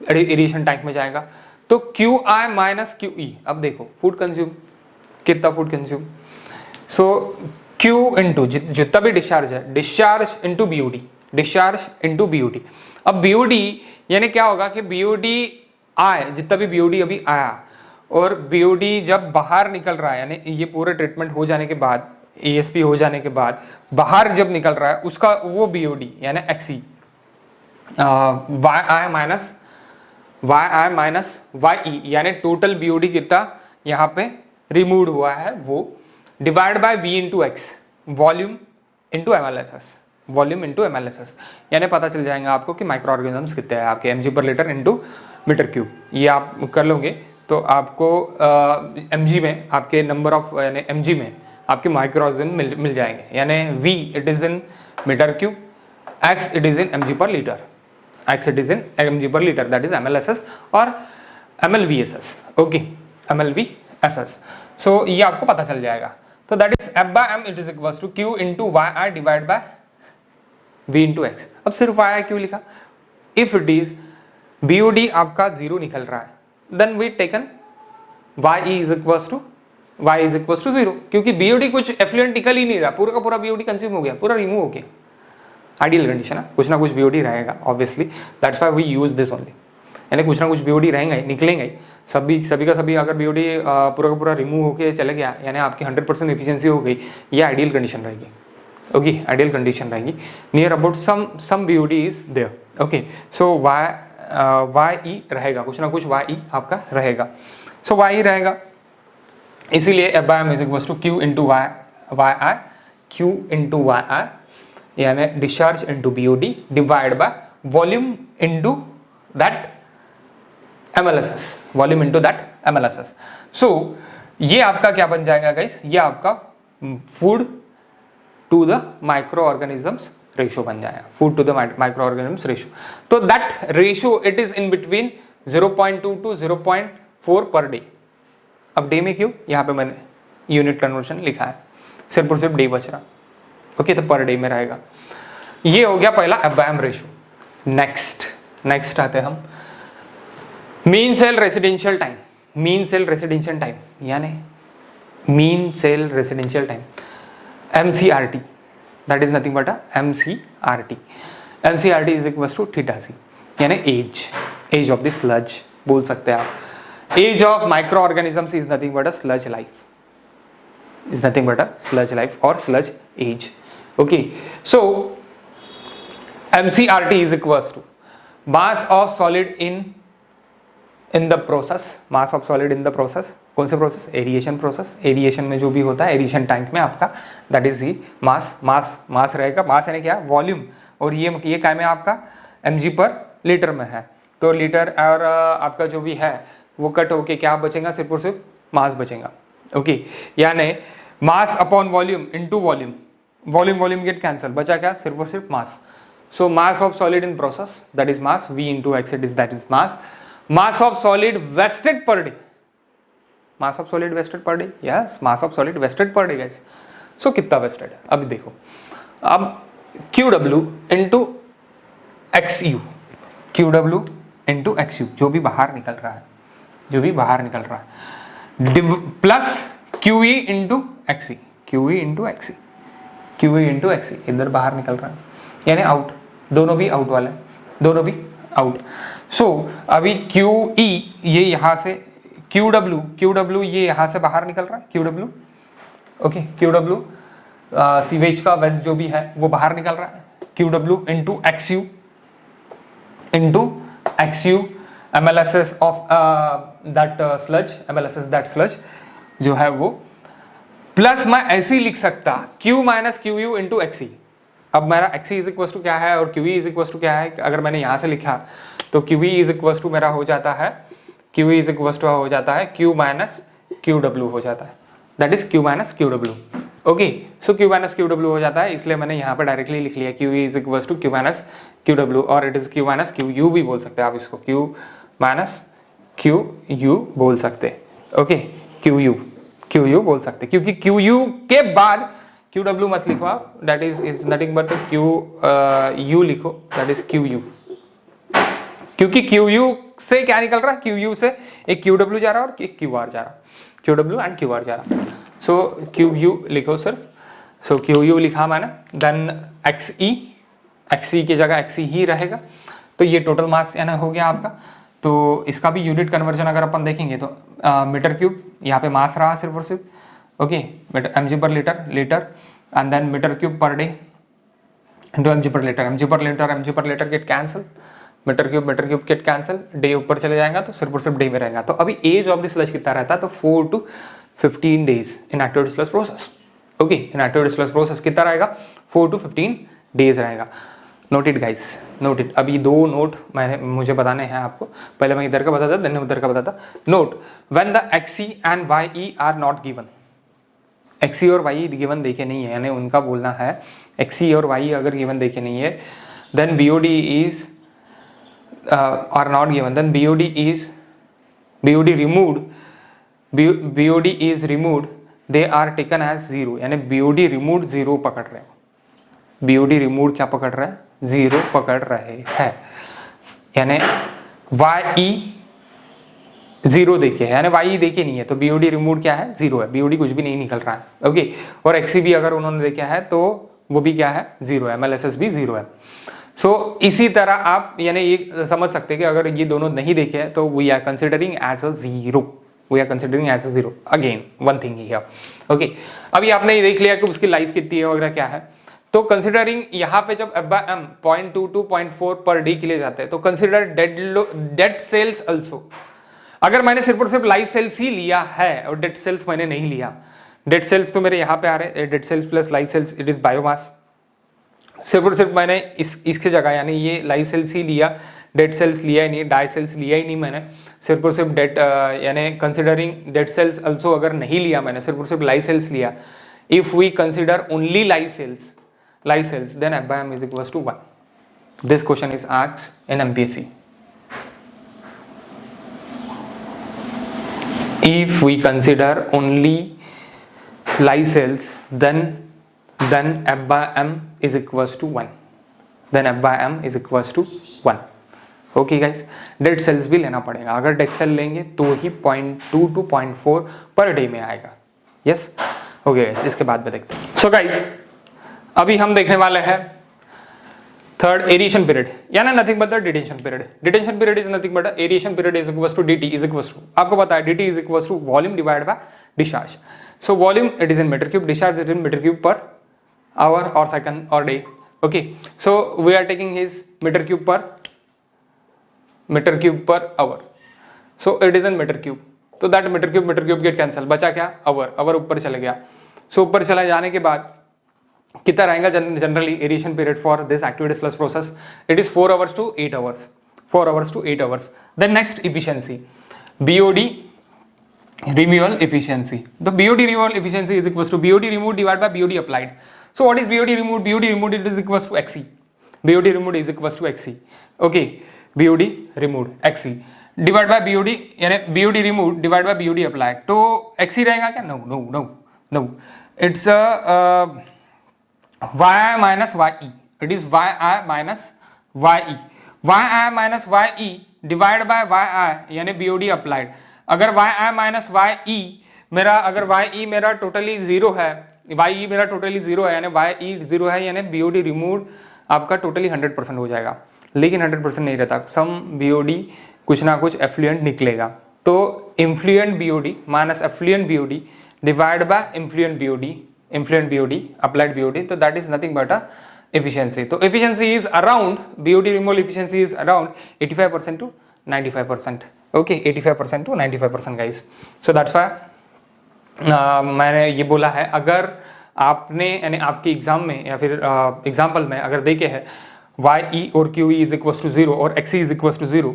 एरेशन टैंक में जाएगा। तो QI माइनस QE, अब देखो फूड कंज्यूम, कितना फूड कंज्यूम, सो Q इंटू जितना भी डिस्चार्ज है, discharge into BOD, discharge into BOD। अब BOD यानी क्या होगा कि BOD आए, जितना भी BOD अभी आया, और BOD जब बाहर निकल रहा है, यानी ये पूरे ट्रीटमेंट हो जाने के बाद, ASP हो जाने के बाद बाहर जब निकल रहा है उसका वो BOD यानी XE YI माइनस YE, यानी टोटल BOD कितना यहाँ पे रिमूव हुआ है वो, divide by V into x, volume into MLSS, यानी पता चल जाएगा आपको कि माइक्रो ऑर्गेनिजम्स कितने हैं आपके mg per litre into metre cube. ये आप कर लोगे तो आपको mg में आपके नंबर ऑफ, यानी mg में आपके माइक्रो ऑर्गेनिज्म मिल जाएंगे, यानी V it is in metre cube, x it is in mg per litre, x it is in mg per liter, that is MLSS or MLVSS। Okay, MLVSS, so ये आपको पता चल जाएगा। तो that is F/m it is equals to Q into YI divided by V into x। अब सिर्फ YI क्यों लिखा, if it is BOD आपका 0 निकल रहा है, then we taken YE is equals to 0, क्योंकि BOD कुछ एफ्लुएंट निकल ही नहीं रहा, पूरा का पूरा BOD कंज्यूम हो गया, पूरा रिमूव हो गया, आइडियल कंडीशन है, कुछ ना कुछ बीओडी रहेगा obviously, that's why we use this only, यानी कुछ ना कुछ बीओडी रहेंगे ही, निकलेंगे ही, सभी का सभी अगर बीओडी पूरा का पूरा रिमूव होके चले गया यानी आपकी 100% एफिशिएंसी हो गई, ये आइडियल कंडीशन रहेगी। ओके, आइडियल कंडीशन रहेगी, near about some BOD is there. Okay, so Y E रहेगा, कुछ ना कुछ वाई ई आपका रहेगा, सो वाई ई रहेगा, इसीलिए F by M is equal to Q into Y I, Q into Y I यानी discharge into BOD divide by volume into that MLSS, volume into that MLSS. So ये आपका क्या बन जाएगा गाइस, ये आपका food to the micro organisms ratio बन जाएगा, food to the micro organisms ratio. तो that ratio it is in between 0.2 to 0.4 per day. अब डे में क्यों, यहाँ पे मैंने यूनिट कन्वर्जन लिखा है, सिर्फ और सिर्फ डे बच रहा। ओके, तो पर डे में रहेगा। ये हो गया पहला एफ/एम रेशियो। नेक्स्ट आते हैं हम mean cell residential time. Mean cell residential time यानी mean cell residential time, MCRT, that is nothing but MCRT। MCRT is equal to theta C यानी एज ऑफ द स्लज बोल सकते हैं आप। Age of micro organisms is nothing but a sludge life, is nothing but a sludge life or sludge age. Okay, so MCRT is equals to mass of solid in the process, mass of solid in the process। कौन से process, aeration process. Aeration में जो भी होता है aeration tank में आपका, that is he मास रहेगा। मास यानी क्या, वॉल्यूम, और ये क्या में आपका mg पर लीटर में है, तो लीटर और आपका जो भी है वो कट होके क्या बचेगा, सिर्फ और सिर्फ मास बचेगा। ओके, यानी mass upon volume into volume, volume get cancel, बचा क्या, सिर्फ और सिर्फ mass. So mass of solid in process that is mass, v into X it is that is mass. Mass of solid wasted per day, mass of solid wasted per day, yes, mass of solid wasted per day guys. So कितना wasted, अभी देखो, अब QW into XU, QW into XU जो भी बाहर निकल रहा है, plus QE into XE, QE into XE इधर बाहर निकल रहा है यानी आउट, दोनों भी आउट वाले, दोनों भी आउट। सो अभी QE ये यहाँ से, QW ये यहाँ से बाहर निकल रहा है, QW ओके, QW सीवेज का वेस्ट जो भी है वो बाहर निकल रहा है, QW into XU एमएलएसएस of that sludge, एमएलएसएस that sludge जो है वो, प्लस मैं ऐसे ही लिख सकता Q minus QU into XE। अब मेरा XE इज इक्वल टू क्या है और QE इज इक्वल टू क्या है, अगर मैंने यहाँ से लिखा तो QE इज इक्वल टू मेरा हो जाता है, QE इज इक्वल टू हो जाता है Q माइनस QW हो जाता है, that is Q minus QW। Okay, so Q minus QW हो जाता है, इसलिए मैंने यहाँ पे डायरेक्टली लिख लिया QE is equal to Q minus QW, और it is Q minus QU भी बोल सकते हैं आप इसको, Q माइनस QU बोल सकते, ओके, QU बोल सकते, क्योंकि QU के बाद QW मत लिखो आप, that is nothing but QU लिखो, दैट इज QU, क्योंकि QU से क्या निकल रहा है, QU से एक QW जा रहा है और एक QR जा रहा है, QW एंड QR जा रहा है। सो QU लिखो सिर्फ, सो QU लिखा मैंने, देन XE की जगह XE ही रहेगा, तो ये टोटल मास यानी हो गया आपका। तो इसका भी यूनिट कन्वर्जन अगर अपन देखेंगे तो मीटर क्यूब, यहाँ पे मास रहा सिर्फ और सिर्फ, okay, mg per litre and then metre cube per day into mg per litre get cancel, metre cube get cancel, day ऊपर चले जाएगा तो सिर्फ और सिर्फ डे में रहेगा। तो अभी एज ऑफ द स्लज कितना रहता है, तो 4 to 15 days in active sludge process. Okay, in active sludge process कितना रहेगा, 4 to 15 डेज रहेगा। Noted guys, noted. अभी दो नोट मुझे बताने हैं आपको, पहले मैं इधर का बताता देन उधर का बताता। Note, when the XE and YE are not given, XE और YE गिवन देखे नहीं है, यानी उनका बोलना है XE और YE अगर गिवन देखे नहीं है, then BOD is are not given, then BOD is removed, they are taken as 0, यानी BOD रिमूव्ड 0 पकड़ रहे हैं, BOD रिमूव्ड क्या पकड़ रहे हैं, 0 पकड़ रहे हैं, यानी YE 0 देखे है, यानी YE देखे नहीं है, तो BOD रिमूव्ड क्या है, 0 है, BOD कुछ भी नहीं निकल रहा है, ओके। और XE भी अगर उन्होंने देखा है तो वो भी क्या है, 0 है, MLSS भी 0 है। सो इसी तरह आप यानी ये समझ सकते हैं कि अगर ये दोनों नहीं देखे हैं तो we are considering as a 0, we are considering as a 0 again one thing here. Okay, अभी आपने ये देख लिया कि उसकी लाइफ कितनी है वगैरह क्या है। तो कंसिडरिंग यहाँ पे जब F/m 0.22 0.4 पर डे के लिए जाते हैं तो कंसिडर डेड सेल्स अल्सो। अगर मैंने सिर्फ और सिर्फ लाइव सेल्स ही लिया है और डेड सेल्स मैंने नहीं लिया, डेड सेल्स तो मेरे यहाँ पे आ रहे हैं, dead cells plus live cells it is biomass. सिर्फ और सिर्फ मैंने इसके जगह यानी ये लाइव सेल्स ही लिया, डेड सेल्स लिया ही नहीं, डाई सेल्स लिया ही नहीं मैंने, सिर्फ और सिर्फ डेड यानी कंसिडरिंग डेड सेल्स अल्सो अगर नहीं लिया मैंने, सिर्फ और सिर्फ लाइव सेल्स लिया, if we consider only live cells then F/m is equals to 1. This question is asked in MPSC. If we consider only live cells, then F/m is equals to 1. Then F/m is equals to 1. Okay guys, dead cells भी लेना पड़ेगा, अगर dead cell लेंगे तो ही 0.2 to 0.4 per day में आएगा। Yes, okay guys, इसके बाद में देखते हैं। सो गाइस, अभी हम देखने वाले हैं थर्ड एरिएशन पीरियड, यानी nothing but the detention period. Detention period is nothing but aeration period is equals to dt is equals to, आपको पता है dt is equals to volume divide by discharge. So volume it is in metre cube, discharge it in metre cube per hour और second और day. Okay, so we are taking his metre cube per hour, so it is in metre cube, तो that metre cube get cancel, बचा क्या, our ऊपर चले गया। सो ऊपर चला जाने के बाद कितना रहेगा generally aeration period for this activity sludge process, it is 4 hours to 8 hours, 4 hours to 8 hours। Then next efficiency, BOD removal efficiency, the BOD removal efficiency is equals to BOD removed divided by BOD applied। So what is BOD removed? BOD removed it is equals to XC, BOD removed is equals to XC। okay, BOD removed XC divided by BOD, यानी BOD removed divided by BOD applied, तो XC रहेगा क्या, no, it's a yi minus ye, it is yi minus ye, yi minus ye divided by yi यानी BOD applied। अगर yi minus ye मेरा, अगर ye मेरा totally 0 है, ye मेरा टोटली 0 है, यानी ye 0 है, यानी BOD रिमूव आपका टोटली 100% हो जाएगा, लेकिन 100% नहीं रहता, सम BOD कुछ ना कुछ एफ्लुएंट निकलेगा। तो influent BOD minus effluent BOD divide by influent BOD applied BOD, तो that is nothing but a efficiency। तो efficiency is around, BOD removal efficiency is around 85% to 95%। okay, 85% to 95% guys। so that's why मैंने ये बोला है, अगर आपने यानी आपके एग्जाम में या फिर एग्जाम्पल में अगर देखे है YE और QE इज इक्वल टू 0 और XE इज इक्वल टू 0,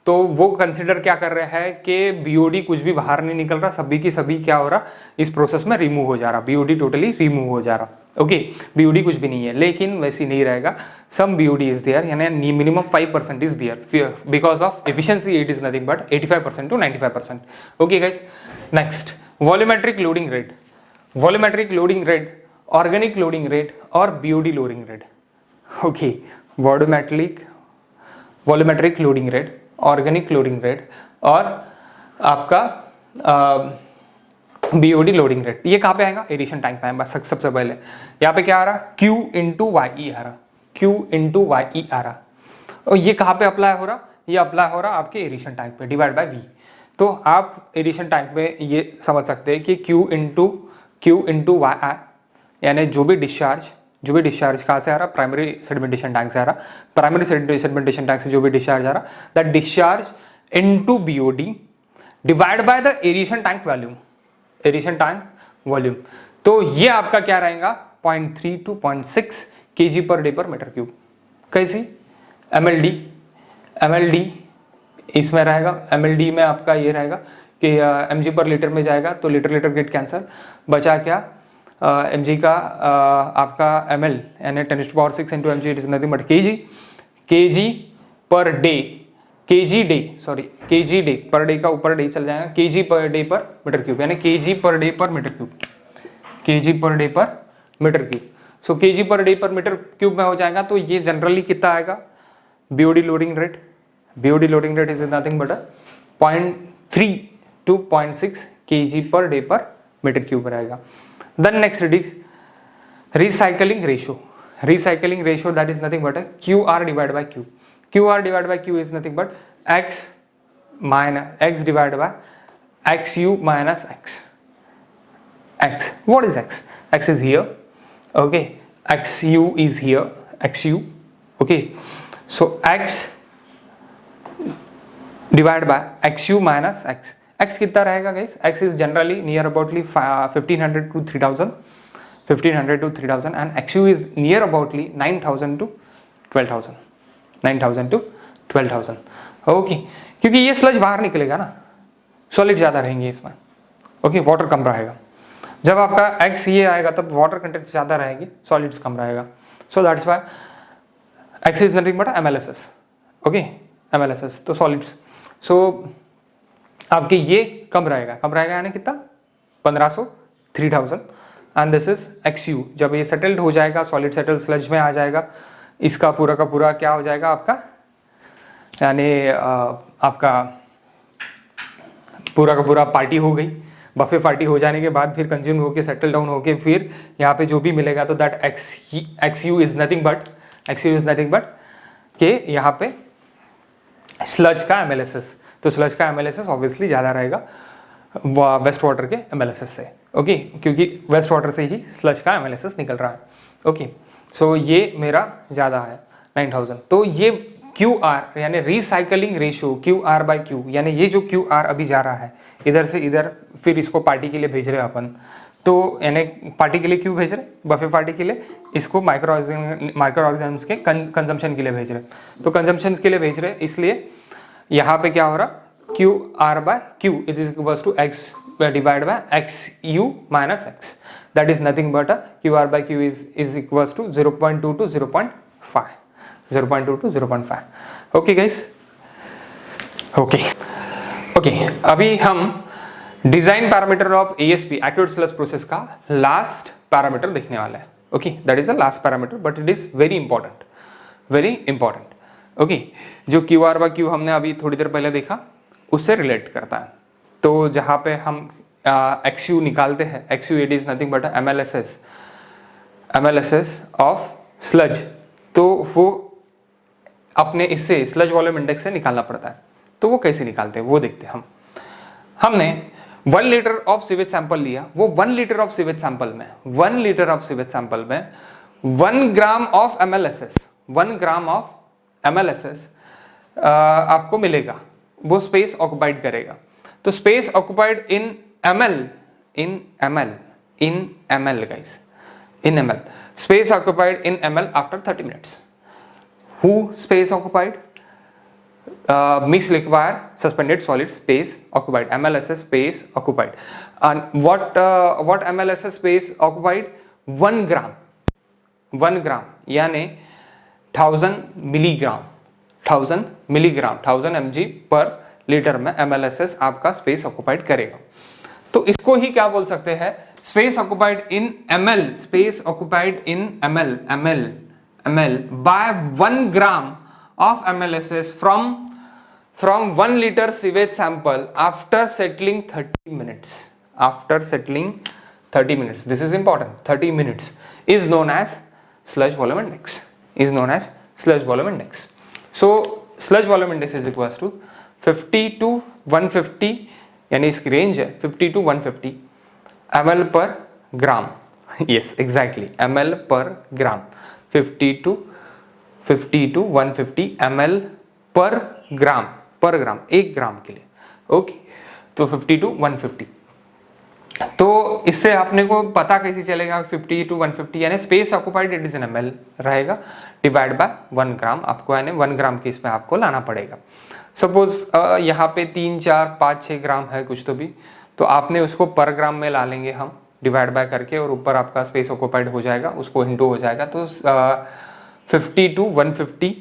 तो वो कंसिडर क्या कर रहे हैं कि BOD कुछ भी बाहर नहीं निकल रहा, सभी की सभी क्या हो रहा, इस प्रोसेस में रिमूव हो जा रहा, BOD टोटली रिमूव हो जा रहा। ओके, BOD कुछ भी नहीं है, लेकिन वैसे नहीं रहेगा, सम BOD इज देयर, यानी minimum 5% is there, because of efficiency it is nothing but 85% to 95%। Okay guys, next volumetric loading rate, volumetric loading rate, organic loading rate और BOD loading rate. Okay, volumetric loading rate, organic loading rate और आपका BOD loading rate, ये कहाँ पे आएगा, addition tank पे आएगा। सबसे पहले यहाँ पे क्या आ रहा, Q इंटू YE आ रहा, Q इंटू YE आ रहा, और ये कहाँ पे अप्लाई हो रहा, ये अप्लाई हो रहा आपके एडिशन टैंक पे डिवाइड बाय V। तो आप एडिशन टैंक पे ये समझ सकते हैं कि Q इंटू YI, यानी जो भी डिस्चार्ज कहाँ से आ रहा, प्राइमरी सेडिमेंटेशन टैंक से आ रहा, प्राइमरी सेडिमेंटेशन टैंक से जो भी डिस्चार्ज आ रहा, that discharge into BOD divide by the aeration tank volume, तो ये आपका क्या रहेगा 0.3 to 0.6 kg per day per metre cube. कैसी MLD इसमें रहेगा, MLD में आपका ये रहेगा कि mg पर लीटर में जाएगा, तो लीटर गेट कैंसर, बचा क्या mg का आपका ml यानी 10⁶ into mg it is nothing but kg per day, kg day per day का ऊपर डे चल जाएगा, kg per day per metre cube, यानी kg per day per metre cube, kg per day per metre cube. So kg per day per metre cube में हो जाएगा, तो ये जनरली कितना आएगा, BOD loading rate is nothing but 0.3 to 0.6 kg per day per metre cube रहेगा। Then next it is recycling ratio that is nothing but a QR divided by Q. QR divided by Q is nothing but X divided by XU minus X. What is X? X is here, okay. XU is here, XU, okay. So X divided by XU minus X. X कितना रहेगा guys? X is generally near aboutly 1500 to 3000, 1500 to 3000, and XU is near aboutly 9000 to 12000, 9000 to 12000, okay. क्योंकि ये sludge बाहर निकलेगा ना, solid ज़्यादा रहेंगे इसमें, ओके. वाटर कम रहेगा. जब आपका X ये आएगा तब वाटर कंटेंट ज़्यादा रहेगी, सॉलिड्स कम रहेगा. So that's why X is nothing but MLSS, okay. MLSS तो सॉलिड्स. सो आपके ये कम रहेगा यानी कितना? 1500, 3000, एंड दिस इज XU. जब ये सेटल्ड हो जाएगा, सॉलिड सेटल स्लज में आ जाएगा, इसका पूरा का पूरा क्या हो जाएगा आपका, यानी आपका पूरा का पूरा पार्टी हो गई. बफे पार्टी हो जाने के बाद फिर कंज्यूम होके सेटल डाउन होके फिर यहाँ पे जो भी मिलेगा तो that XU is nothing but के यहाँ पे स्लज का MLSS. तो स्लज का MLSS ऑब्वियसली ज़्यादा रहेगा वेस्ट वाटर के MLSS से, ओके. क्योंकि वेस्ट वाटर से ही स्लज का MLSS निकल रहा है, ओके. सो ये मेरा ज़्यादा है 9000. तो ये QR यानी recycling ratio QR by Q, यानी ये जो QR अभी जा रहा है इधर से इधर, फिर इसको पार्टी के लिए भेज रहे हैं अपन. तो यानी पार्टी के लिए क्यों भेज रहे? बफे पार्टी के लिए. इसको माइक्रो ऑर्गेनिज्म्स के कंजम्पशन के लिए भेज रहे. तो कंजम्पशन के लिए भेज रहे, इसलिए यहाँ पे क्या हो रहा, QR by Q it is equals to X divide by XU minus X. That is nothing but QR by Q is equals to 0.2 to 0.5, 0.2 to 0.5. Okay guys, okay. अभी हम design parameter of ASP activated sludge process का last parameter देखने वाला है, okay. That is the last parameter but it is very important, okay. जो QR by Q हमने अभी थोड़ी देर पहले देखा उससे रिलेट करता है. तो जहाँ पे हम XU निकालते हैं, XU it is nothing but MLSS of sludge. तो वो अपने इससे स्लज वॉल्यूम इंडेक्स से निकालना पड़ता है. तो वो कैसे निकालते हैं वो देखते हैं हम. हमने 1 लीटर ऑफ सीवेज सैंपल लिया. वो 1 लीटर ऑफ सीवेज सैंपल में 1 gram of MLSS, 1 gram of MLSS आपको मिलेगा. वो स्पेस ऑक्युपाइड करेगा. तो space occupied in ml guys, in ml. Space occupied in ml after 30 minutes. Who space occupied? Mixed liquid suspended solid space occupied. MLSS space occupied. And what MLSS space occupied? 1 gram. 1 gram यानी 1000 milligram, 1000 mg per litre में MLSS आपका space occupied करेगा. तो इसको ही क्या बोल सकते हैं? Space occupied in ml by 1 gram of MLSS from 1 liter sewage sample after settling 30 minutes. This is important. 30 minutes is known as sludge volume index. So sludge volume index is equals to 50 to 150, यानी इसकी range है 50 to 150 ml per gram. Yes, exactly, ml per gram. 50 to 150 ml per gram, 1 ग्राम के लिए, okay. तो 50 to 150. तो इससे आपने को पता कैसे चलेगा 50 to 150 यानी space occupied it is in ml रहेगा डिवाइड बाय 1 ग्राम. आपको यानी 1 ग्राम के इसमें आपको लाना पड़ेगा. सपोज यहाँ पे 3, 4, 5, 6 ग्राम है कुछ तो भी, तो आपने उसको पर ग्राम में ला लेंगे हम डिवाइड बाय करके, और ऊपर आपका स्पेस ऑक्युपाइड हो जाएगा, उसको इंटू हो जाएगा. तो 50 to 150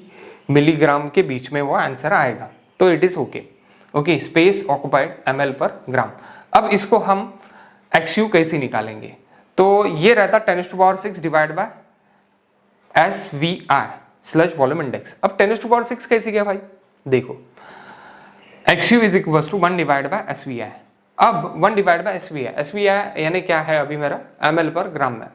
मिलीग्राम के बीच में वो आंसर आएगा. तो it is okay. Space occupied ml पर ग्राम. अब इसको हम XU कैसे निकालेंगे? तो ये रहता 10⁶ divide by SVI, sludge volume index. अब 10⁶ कैसे गया भाई? देखो, XU is equal to 1 divide by SVI. अब 1 डिवाइड बाय SVI यानी क्या है अभी मेरा ml पर ग्राम में.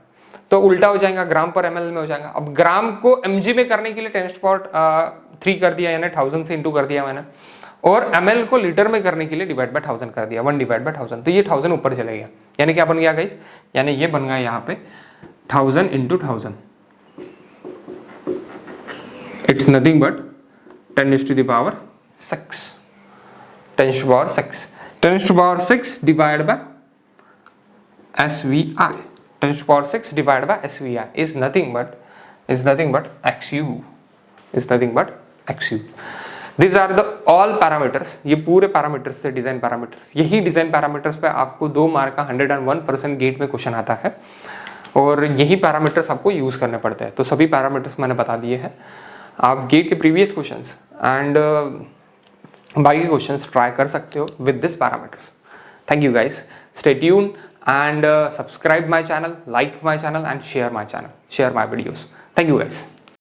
तो तो उल्टा हो जाएगा, ग्राम पर ml में हो जाएगा। अब ग्राम को mg में करने के लिए 10⁻³ कर दिया, यानी 1000 से इंटू कर दिया मैंने, और ml को लीटर में करने के लिए डिवाइड बाय 1000 कर दिया, 1/1000, तो ये 1000 ऊपर चले गया। यानी क्या बन गया गाइस, यानी ये बन गया यहाँ पे 1000 into 1000, it's nothing but 10⁻6, 10⁻6 divide by SVI, 10⁻6 divided by SVI is nothing but XU, is nothing but XU. These are the all parameters, ये पूरे पैरामीटर्स थे डिजाइन पैरामीटर्स। यही डिजाइन पैरामीटर्स पे आपको 2 मार्क का 101% गेट में क्वेश्चन आता है, और यही पैरामीटर्स आपको यूज करने पड़ते हैं। तो सभी पैरामीटर्स मैंने बता दिए हैं। आप गेट के प्रीवियस क्वेश्चंस एंड बाकी क्वेश्चंस ट्राई कर सकते हो with this parameters. Thank you guys, stay tuned and subscribe my channel, like my channel and share my channel, share my videos. Thank you guys.